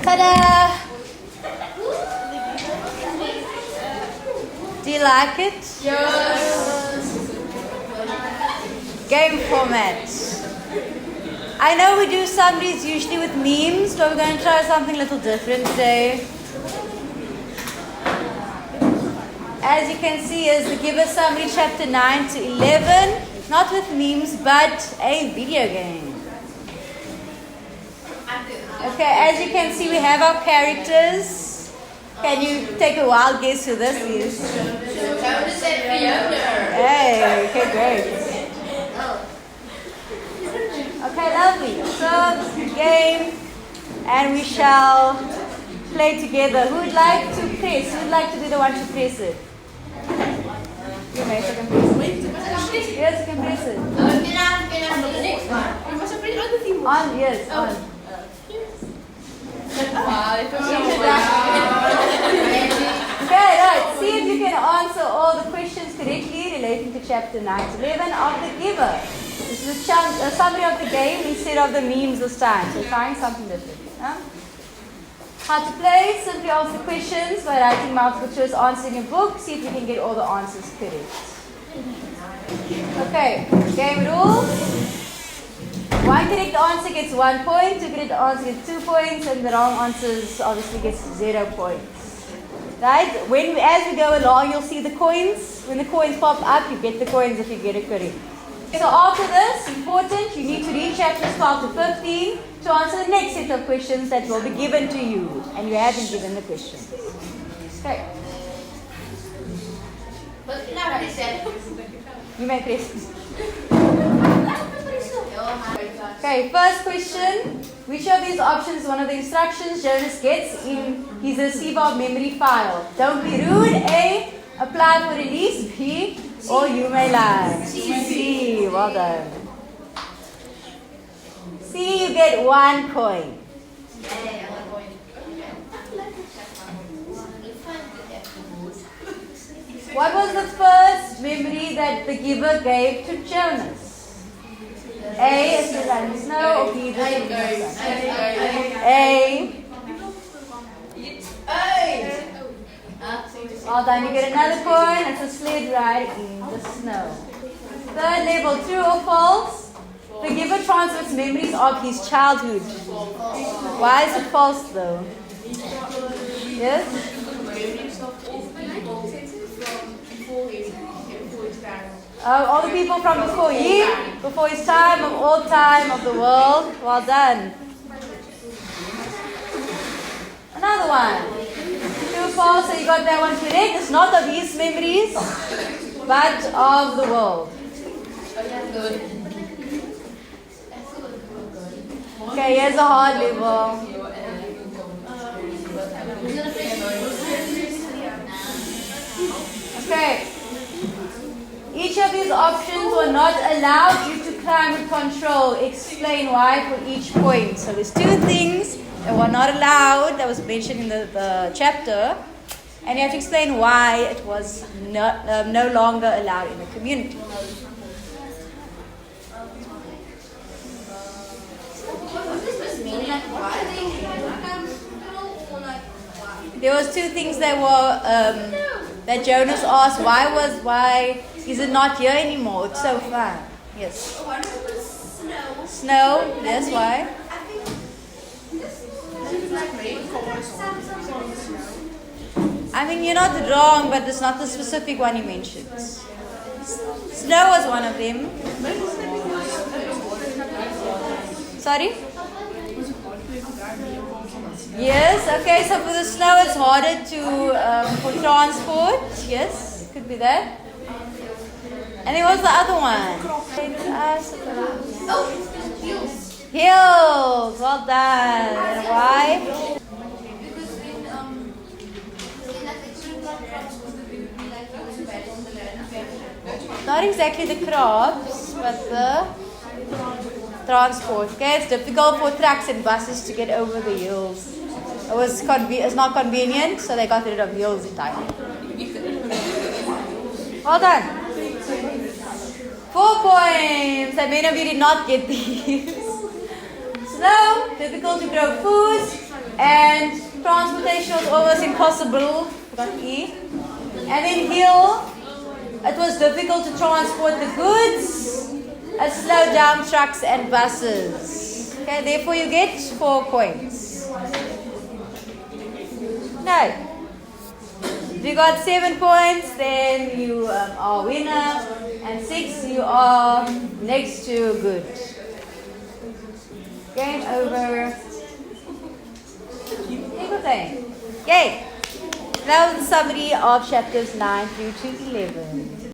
Ta-da! Do you like it? Yes. Game format. I know we do summaries usually with memes, but we're going to try something a little different today. As you can see, is the Giver Summary chapter 9 to 11, not with memes, but a video game. Okay, as you can see, we have our characters. Can you take a wild guess who this is? Hey, okay, great. Okay, lovely. So this is the game, and we shall play together. Who would like to press? Who would like to be the one to press it? You may, so can press it. Yes, you can press it. On, yes, on. Okay, right. See if you can answer all the questions correctly relating to chapter 9 to 11 of the Giver. This is a summary of the game instead of the memes this time. So trying something different. Huh? How to play? Simply answer questions by writing multiple choice answers in your book. See if you can get all the answers correct. Okay, game rules. One correct answer gets 1 point, two correct answers get 2 points, and the wrong answers obviously gets 0 points. Right? As we go along, you'll see the coins. When the coins pop up, you get the coins if you get it correct. So after this, important, you need to read chapters 12 to 15 to answer the next set of questions that will be given to you. And you have been given the questions. Okay. You may press. Okay, first question. Which of these options is one of the instructions Jonas gets in his receiver of memory file? Don't be rude. A. Apply for release. B. Or you may lie. C. Well done. C. You get 1 point. What was the first memory that the Giver gave to Jonas? A. Is the land snow or B. The A. Well done. You get another point. It's a sled ride in the snow. Third level, true or false? The Giver transfers memories of his childhood. Why is it false though? Yes? All the people from before him, before his time, of all time, of the world. Well done. Another one. True or false? So you got that one correct. It's not of his memories, but of the world. Okay, here's a hard level. Okay. Each of these options were not allowed due to climate control. Explain why for each point. So there's 2 things that were not allowed that was mentioned in the chapter. And you have to explain why it was no longer allowed in the community. There was 2 things that were that Jonas asked. Why is it not here anymore? It's so fun. Yes. Snow. Yes. Why? I mean, you're not wrong, but it's not the specific one you mentioned. Snow was one of them. Sorry? Yes, okay, so for the snow it's harder for transport. Yes, it could be that. And then what's the other one? Hills, well done. And why? Not exactly the crops, but the transport. Okay, it's difficult for trucks and buses to get over the hills. It's not convenient, so they got rid of hills entirely. Well done. 4 points. And many of you did not get these. Snow, difficult to grow food, and and transportation was almost impossible. Forgot E. And then hill, it was difficult to transport the goods. It slowed down trucks and buses. Okay, therefore you get 4 points. No. If you got 7 points, then you are winner. And 6, you are next to good. Game over. Okay. That was the summary of chapters 9 through to 11.